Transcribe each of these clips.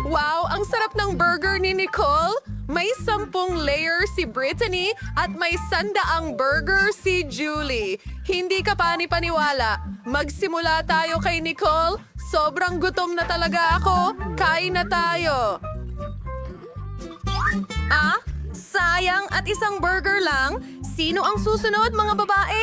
Wow, ang sarap ng burger ni Nicole. May 10 layer si Brittany at may 100 burger si Julie. Hindi ka paniwala. Magsimula tayo kay Nicole. Sobrang gutom na talaga ako. Kain na tayo. Ah, sayang at isang burger lang. Sino ang susunod, mga babae?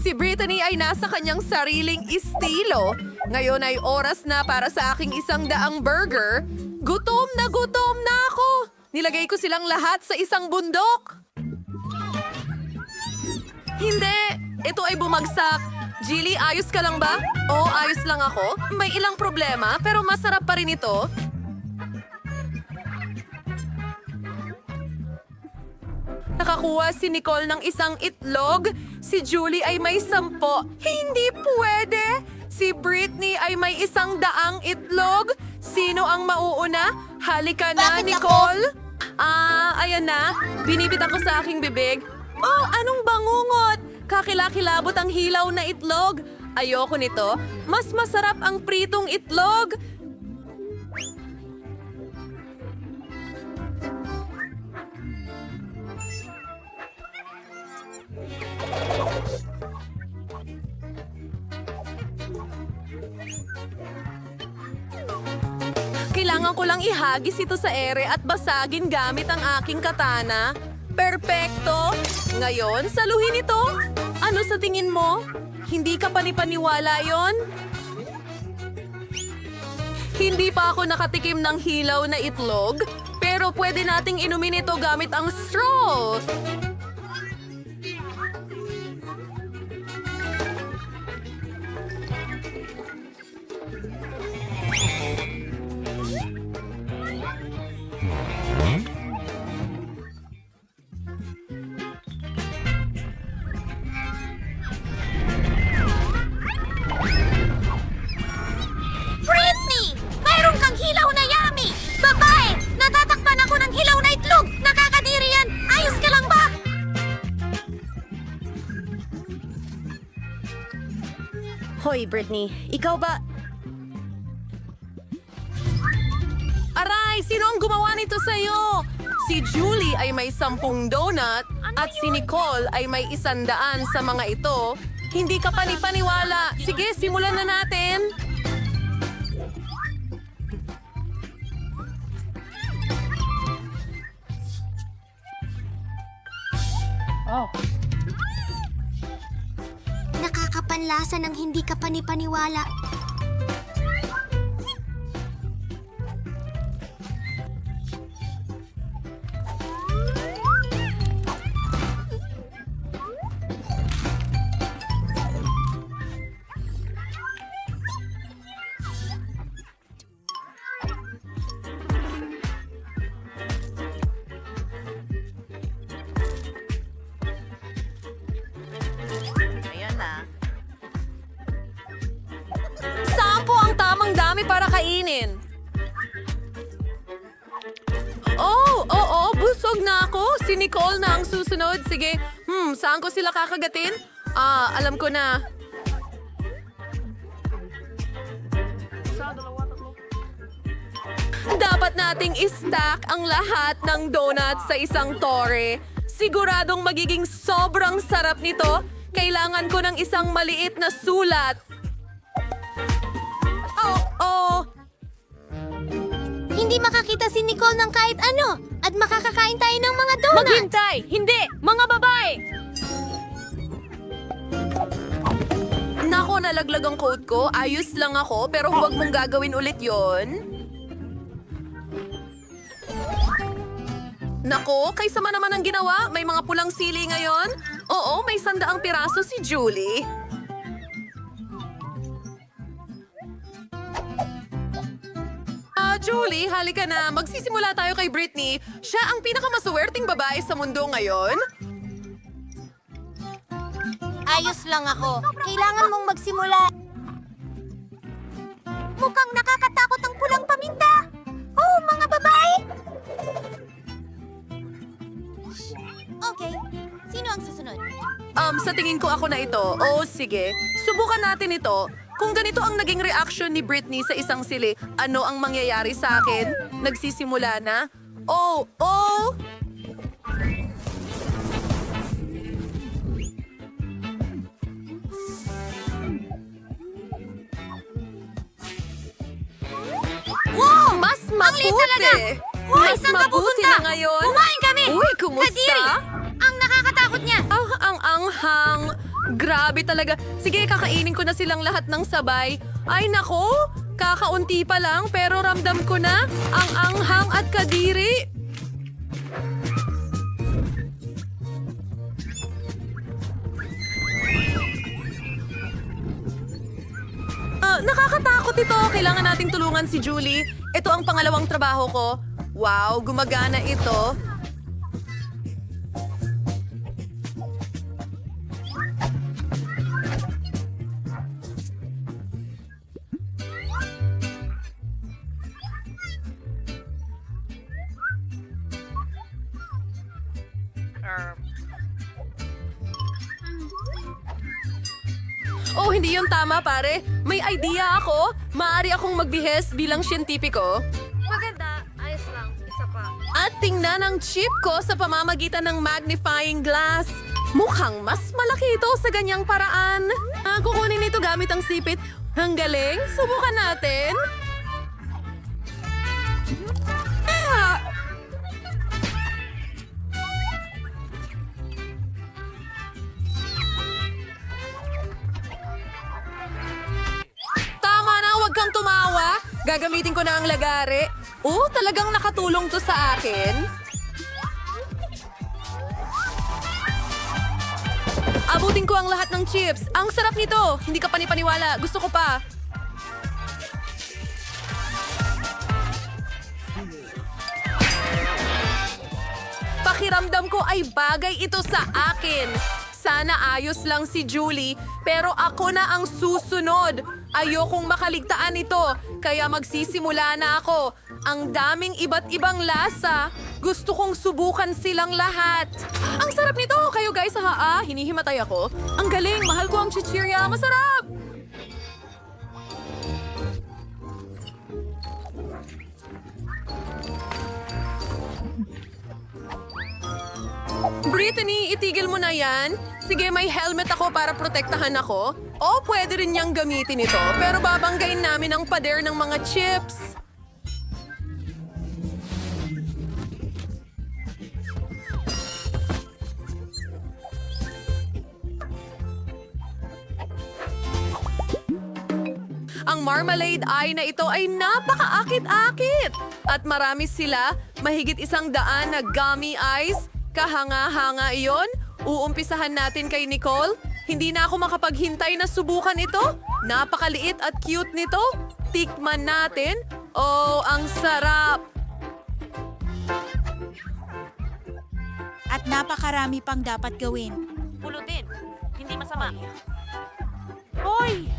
Si Brittany ay nasa kanyang sariling estilo. Ngayon ay oras na para sa aking 100 burger. Gutom na ako! Nilagay ko silang lahat sa isang bundok. Hindi! Ito ay bumagsak. Jilly, ayos ka lang ba? Oo, ayos lang ako. May ilang problema, pero masarap pa rin ito. Nakakuha si Nicole ng isang itlog. Si Julie ay may 10. Hindi pwede! Si Brittany ay may 100 itlog. Sino ang mauuna? Halika na, Bakit Nicole! Ayan na. Binibit ako sa aking bibig. Oh, anong bangungot? Kakilakilabot ang hilaw na itlog. Ayoko nito. Mas masarap ang pritong itlog. Kailangan ko lang ihagis ito sa ere at basagin gamit ang aking katana. Perpekto! Ngayon, saluhin ito. Ano sa tingin mo? Hindi ka panipaniwala yon? Hindi pa ako nakatikim ng hilaw na itlog, pero pwede nating inumin ito gamit ang straw. Britney! Mayroon kang hilaw na yummy! Babae! Natatakpan ako ng hilaw na itlog! Nakakadiri yan! Ayos ka lang ba? Hoy, Brittany, ikaw ba... Aray, sino ang gumawa nito sa'yo? Si Julie ay may 10 donut at si Nicole ay may 100 sa mga ito. Hindi ka panipaniwala. Sige, simulan na natin. Nakakapanlasa ng hindi ka panipaniwala. Ayan na. 10 ang tamang dami para kainin. Oo, busog na ako. Si Nicole na ang susunod. Sige, saan ko sila kakagatin? Alam ko na. Dapat nating i-stack ang lahat ng donuts sa isang tore. Siguradong magiging sobrang sarap nito. Kailangan ko ng isang maliit na sulat. Oh. Hindi makakita si Nicole ng kahit ano at makakakain tayo ng mga donut. Maghintay! Hindi! Mga babae! Nako, nalaglag ang coat ko. Ayos lang ako, pero huwag mong gagawin ulit yon. Nako, kay sama naman ang ginawa. May mga pulang sili ngayon. Oo, may 100 piraso si Julie. Julie, halika na. Magsisimula tayo kay Brittany. Siya ang pinakamaswerteng babae sa mundo ngayon. Ayos lang ako. Kailangan mong magsimula. Mukhang nakakatakot ang pulang paminta. Oh, mga babae! Sa tingin ko ako na ito. Oh, sige. Subukan natin ito. Kung ganito ang naging reaction ni Britney sa isang sili, ano ang mangyayari sa akin? Nagsisimula na? Oh, oh! Wow! Mas Ang liit talaga! mabuti! Hoy, Mas saan ka mabuti pupunta? na ngayon! Kumain kami! Uy, kumusta? Kadiri! Ang nakakatakot niya! Ang anghang. Grabe talaga. Sige, kakainin ko na silang lahat ng sabay. Ay nako, kakaunti pa lang pero ramdam ko na ang anghang at kadiri. Nakakatakot ito. Kailangan nating tulungan si Julie. Ito ang pangalawang trabaho ko. Wow, gumagana ito. Oh, hindi yun tama, pare. May idea ako. Maaari akong magbihis bilang siyentipiko. Maganda. Ayos lang. Isa pa. At tingnan ang chip ko sa pamamagitan ng magnifying glass. Mukhang mas malaki ito sa ganyang paraan. Kukunin ito gamit ang sipit. Ang galing. Subukan natin. Ah! Tama na, huwag kang tumawa. Gagamitin ko na ang lagare. Oh, talagang nakatulong to sa akin. Abutin ko ang lahat ng chips. Ang sarap nito. Hindi ka panipaniwala. Gusto ko pa. Pakiramdam ko ay bagay ito sa akin. Sana ayos lang si Julie, pero ako na ang susunod. Ayokong makaligtaan ito, kaya magsisimula na ako. Ang daming iba't ibang lasa. Gusto kong subukan silang lahat. Ang sarap nito! Kayo guys, hinihimatay ako. Ang galing! Mahal ko ang chichirya. Masarap! Brittany, itigil mo na yan. Sige, may helmet ako para protektahan ako. O, pwede rin niyang gamitin ito, pero babanggain namin ang pader ng mga chips. Ang marmalade eye na ito ay napakaakit-akit. At marami sila, mahigit 100 na gummy eyes. Kahanga-hanga iyon. Uumpisahan natin kay Nicole. Hindi na ako makapaghintay na subukan ito. Napakaliit at cute nito. Tikman natin. Oh, ang sarap. At napakarami pang dapat gawin. Pulutin. Hindi masama. Hoy!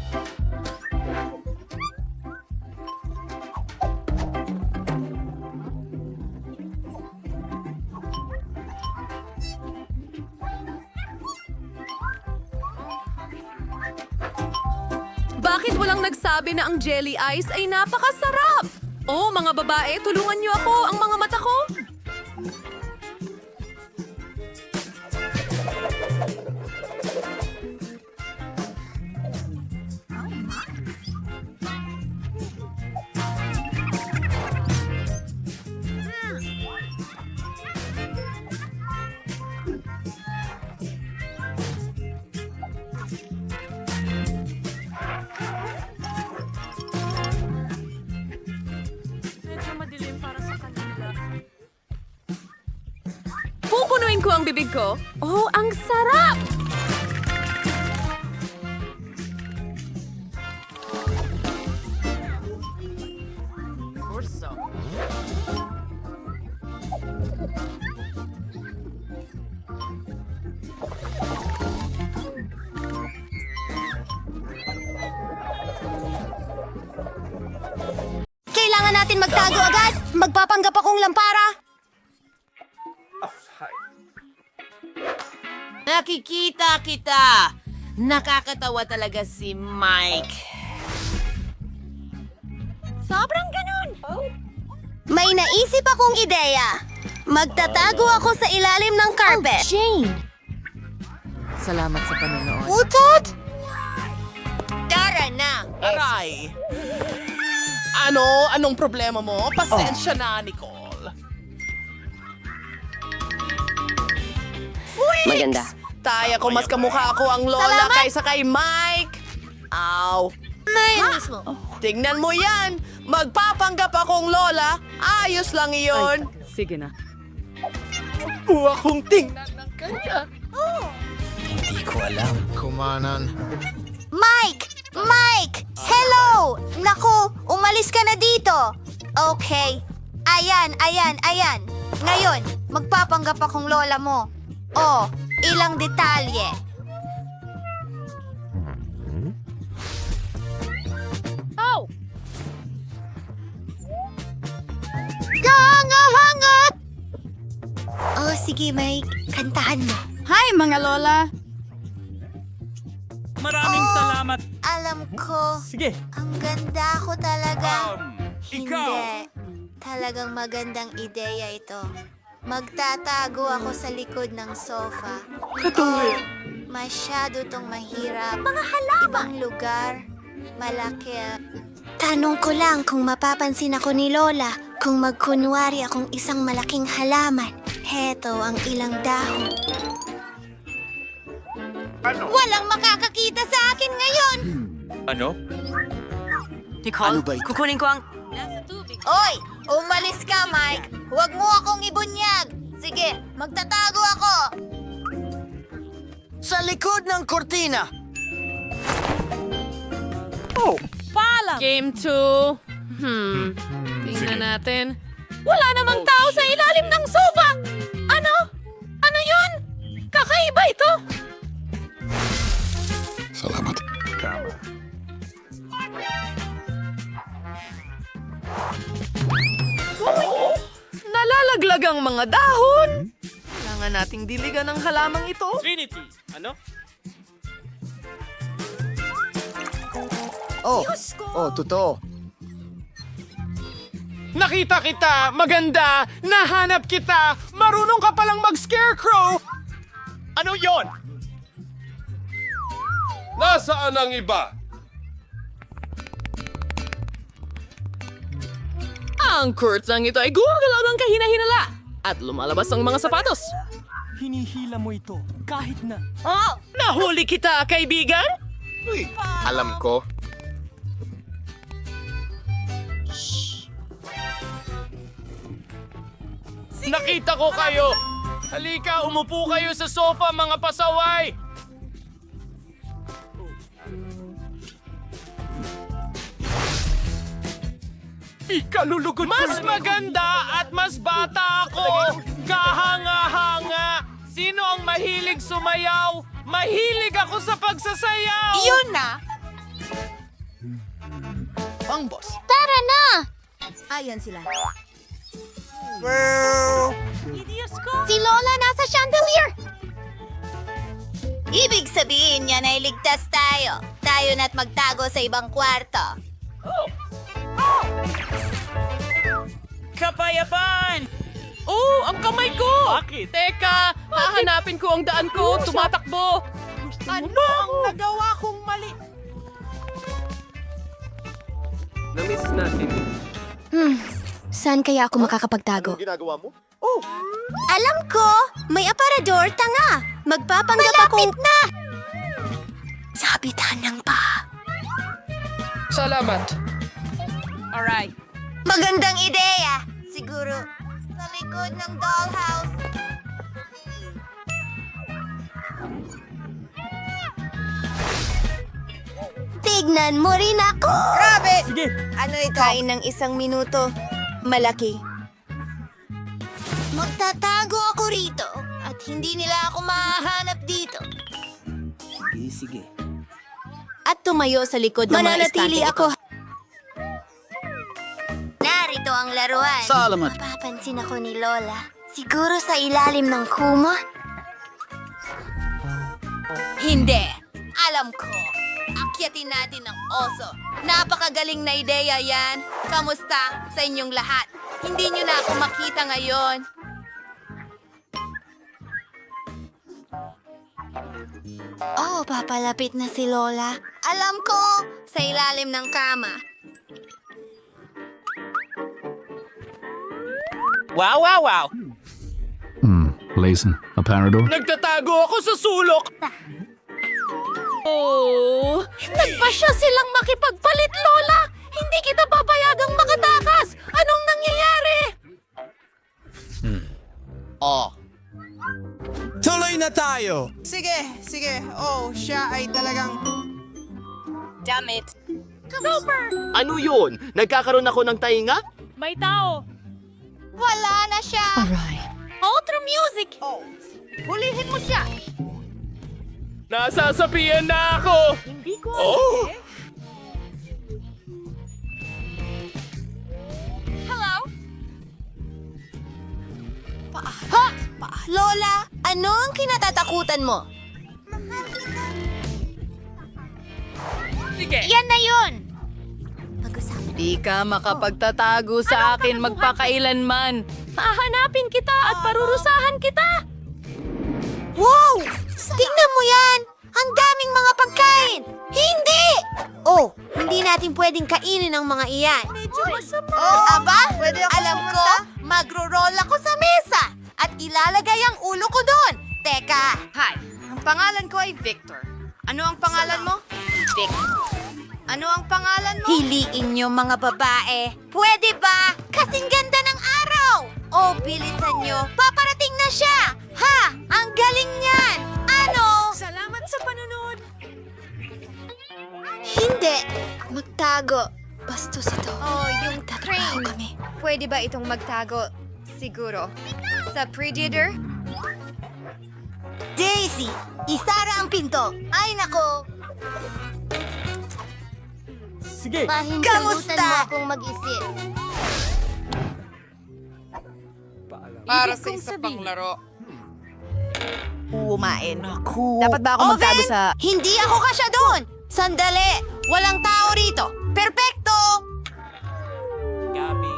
Bakit walang nagsabi na ang jelly ice ay napakasarap? Oh, mga babae, tulungan niyo ako. Ang mga mata ko. Medyo madilim para sa kanila. Pupunuin ko ang bibig ko. Oh, ang sarap! Urso. Kailangan natin magtago agad. Magpapanggap akong lampara. Nakikita kita! Nakakatawa talaga si Mike. Sobrang ganun. May naisip akong ideya. Magtatago ako sa ilalim ng carpet. Jane! Salamat sa panonood. Utot! Tara na! Aray! Anong problema mo? Pasensya na, Nicole. Maganda. Taya ko, mas kamukha ako ang lola Salamat! kaysa kay Mike. Aw. Mismo. Tingnan mo yan. Magpapanggap akong lola. Ayos lang iyon. Sige na. Huwag akong tingnan ng kanya. Kumanan. Mike! Mike! Hello! Naku, umalis ka na dito. Okay. Ayan. Ngayon, magpapanggap akong lola mo. Oh, ilang detalye. Oh! Hangat! Oh, sige, Mike. Kantahan mo. Hi, mga lola! Maraming salamat. Alam ko. Sige. Ang ganda ko talaga. Ikaw. Hindi. Talagang magandang ideya ito. Magtatago ako sa likod ng sofa. Oh, masyado tong mahirap. Mga halaman. Ibang lugar. Malaki. Tanong ko lang kung mapapansin ako ni Lola kung magkunwari akong isang malaking halaman. Heto ang ilang dahon. Walang makakakita sa akin ngayon! Ano? Nicole, kukunin ko ang... Oy! Umalis ka, Mike! Huwag mo akong ibunyag! Sige, magtatago ako! Sa likod ng kortina! Paalam! Game 2. Tingnan natin. Wala namang tao sa ilalim ng sofa! Ano? Ano yun? Kakaiba ito! Salamat. Nalalaglag ang mga dahon. Kailangan nating diligan ang halamang ito. Trinity. Ano? Totoo. Nakita kita! Maganda! Nahanap kita! Marunong ka palang mag-scarecrow! Ano yon? Nasaan ang iba? Ang kurtang ito ay gumagalaw ng kahina-hinala at lumalabas ang mga sapatos. Hinihila mo ito kahit na... Oh, nahuli kita, kaibigan? Uy, alam ko. Nakita ko kayo! Halika, umupo kayo sa sofa, mga pasaway! Ikalulugod mas maganda at mas bata ako! Kahanga-hanga! Sino ang mahilig sumayaw? Mahilig ako sa pagsasayaw! Yun na! Ang boss. Tara na! Ayan sila. Si Lola nasa chandelier! Ibig sabihin niya na iligtas tayo. Tayo na't magtago sa ibang kwarto. Kapayapaan! Oh, ang kamay ko! Bakit? Teka, hahanapin ko ang daan ko. Tumatakbo. Ano ang nagawa kong mali? Na-miss natin. Saan kaya ako makakapagtago? Ginagawa mo? Alam ko! May aparador, tanga! Magpapanggap akong... Malapit na! Sabitan ng pa. Salamat. Alright. Magandang ideya! Siguro sa likod ng dollhouse. Tignan mo rin ako! Grabe! Sige! Ano ito? Kain ng 1 minuto. Malaki. Magtatago ako rito at hindi nila ako mahahanap dito. Sige. At tumayo sa likod ng mga estante ako. Narito ang laruan. Salamat. Mapapansin ako ni Lola. Siguro sa ilalim ng kumot. Hindi. Alam ko. Akyatin natin ang oso. Napakagaling na ideya yan. Kamusta sa inyong lahat? Hindi nyo na ako makita ngayon. Oh, papalapit na si Lola. Alam ko, sa ilalim ng kama. Wow, wow, wow! Lazen, aparador. Nagtatago ako sa sulok! Oh, nagpasya silang makipagpalit, Lola! Hindi kita papayagang makatakas! Anong nangyayari? Tuloy na tayo! Sige. Oh, siya ay talagang... Damit. Ano yun? Nagkakaroon ako ng tainga? May tao. Wala na siya. Outro music. Oh, hulihin mo siya. Nasasapian na ako! Hindi ko Oh! Lola, ano ang kinatatakutan mo? Sige. Yan na yun! Di ka makapagtatago sa akin magpakailanman. Hahanapin kita at parurusahan kita. Wow! Tingnan mo yan! Ang daming mga pagkain! Hindi! Oh, hindi natin pwedeng kainin ang mga iyan. Medyo masama. Oh, aba, alam ko, magro-roll ako sa mesa at ilalagay ang ulo ko doon. Teka. Hi, ang pangalan ko ay Victor. Ano ang pangalan mo? Victor. Ano ang pangalan mo? Hiliin niyo mga babae. Pwede ba? Kasing ganda ng araw! Oh, bilisan niyo. Paparating na siya! Ha! Ang galing niyan! Ano? Salamat sa panonood. Hindi. Magtago. Bastos ito. Oh, yung train. kami. Pwede ba itong magtago? Siguro. Sa Predator? Daisy! Isara ang pinto! Ay, nako! Sige! Kamusta? mo akong mag-isip. Para sa isa pang laro. Kumain. Dapat ba ako magtago Oven! sa... Hindi ako kasya doon! Sandali! Walang tao rito! Perpekto! Gabi.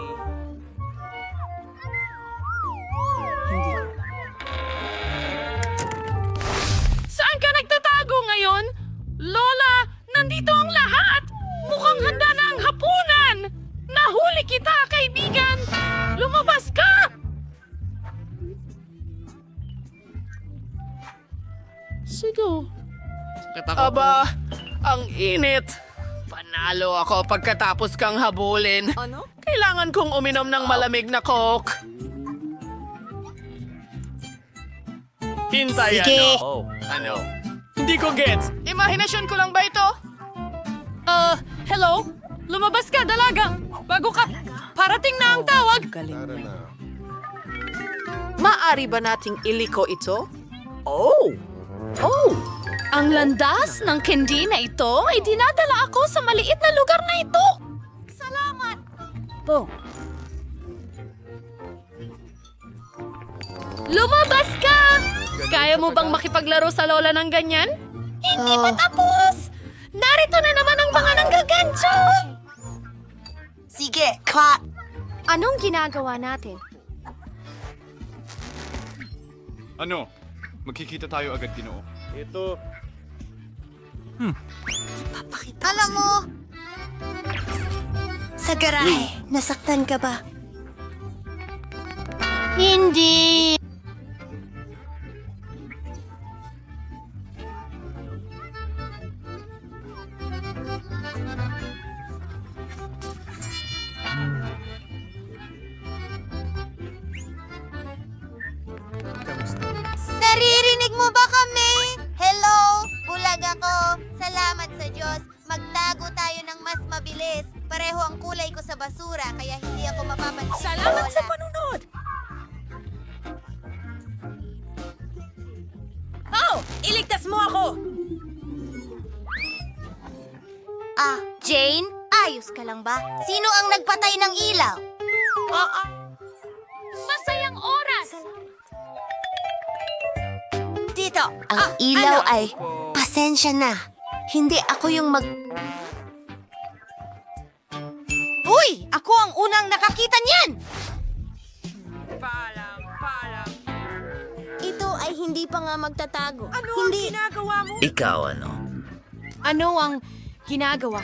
Saan ka nagtatago ngayon? Lola, nandito ang lahat. Mukhang handa na ang hapunan. Nahuli kita, kaibigan. Lumabas ka. Sigo. Aba, ang init. Panalo ako pagkatapos kang habulin. Ano? Kailangan kong uminom ng malamig na Coke. Hintay, Sige. Ano? Hindi ko gets. Imahinasyon ko lang ba ito? Hello? Lumabas ka, dalaga. Bago ka, parating na ang tawag. Maari ba nating iliko ito? Oh! Oh! Ang landas ng candy na ito ay dinadala ako sa maliit na lugar na ito. Salamat! Lumabas ka! Kaya mo bang makipaglaro sa lola ng ganyan? Hindi pa tapos! Narito na naman ang mga nanggagancho! Sige, cut! Anong ginagawa natin? Ano? Magkikita tayo agad, Ginoo. Ito. Alam mo, sa garahe, nasaktan ka ba? Hindi. Naririnig mo ba kami? Hello? Bulag ako. Salamat sa Diyos. Magtago tayo ng mas mabilis. Pareho ang kulay ko sa basura, kaya hindi ako mapapansin. Salamat sa panunod! Oh! Iligtas mo ako! Ah, Jane? Ayos ka lang ba? Sino ang nagpatay ng ilaw? Masayang oras! Tita dito. Ang ilaw ay, pasensya na. Hindi ako yung Uy! Ako ang unang nakakita niyan! Ito ay hindi pa nga magtatago. Hindi. Ikaw ano? Ano ang ginagawa?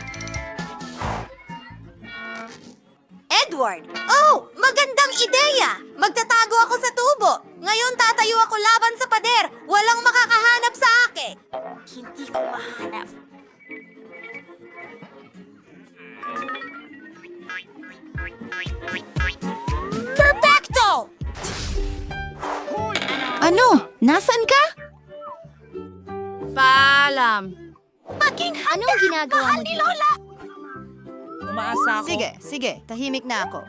Edward! Oh! Magandang ideya! Magtatago ako sa tubo. Ngayon tatayo ako laban sa pader. Walang makakahanap sa akin. Hindi ko mahanap. Perfecto! Ano? Nasaan ka? Paalam. Anong ginagawa mo dito? Sige. Tahimik na ako.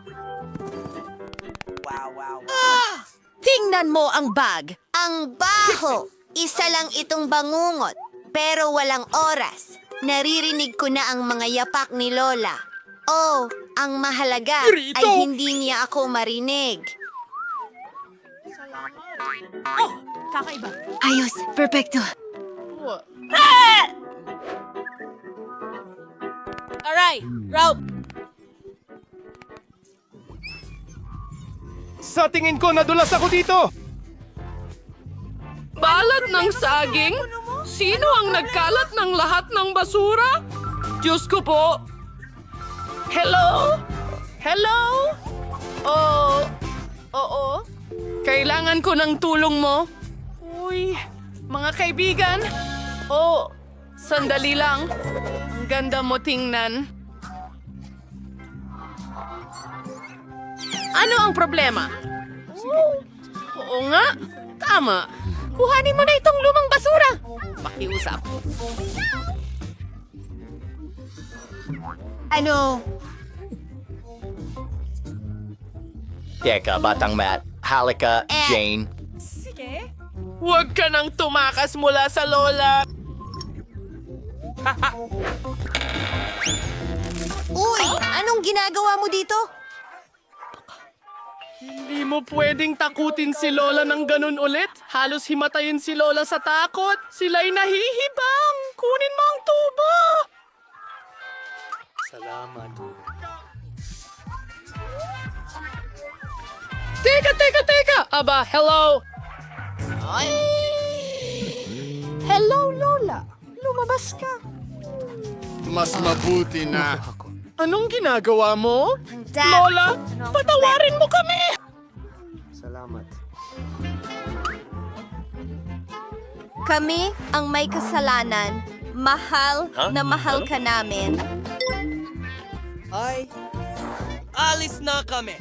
Tingnan mo ang bag. Ang baho! Isa lang itong bangungot, pero walang oras. Naririnig ko na ang mga yapak ni Lola. Oh, ang mahalaga ay hindi niya ako marinig. Ayos, perfecto. Aray, route. Sa tingin ko, nadulas ako dito! Balat ng saging? Sino ang nagkalat ng lahat ng basura? Diyos ko po. Hello? Hello? Oo. Kailangan ko ng tulong mo. Uy, mga kaibigan. Sandali lang. Ang ganda mo tingnan. Ano ang problema? Oo nga, tama. Kuhanin mo na itong lumang basura. Pakiusap. Ano? Teka, Batang Matt. Halika, Jane. Huwag ka nang tumakas mula sa lola. Uy! Anong ginagawa mo dito? Hindi mo pwedeng takutin si Lola ng ganun ulit. Halos himatayin si Lola sa takot. Sila'y nahihibang. Kunin mo ang tubo. Salamat. Teka! Aba, hello. Hello, Lola. Lumabas ka. Mas mabuti na. Anong ginagawa mo? Dad, Lola, patawarin mo kami. Salamat. Kami ang may kasalanan. Mahal na mahal ka namin. Alis na kami.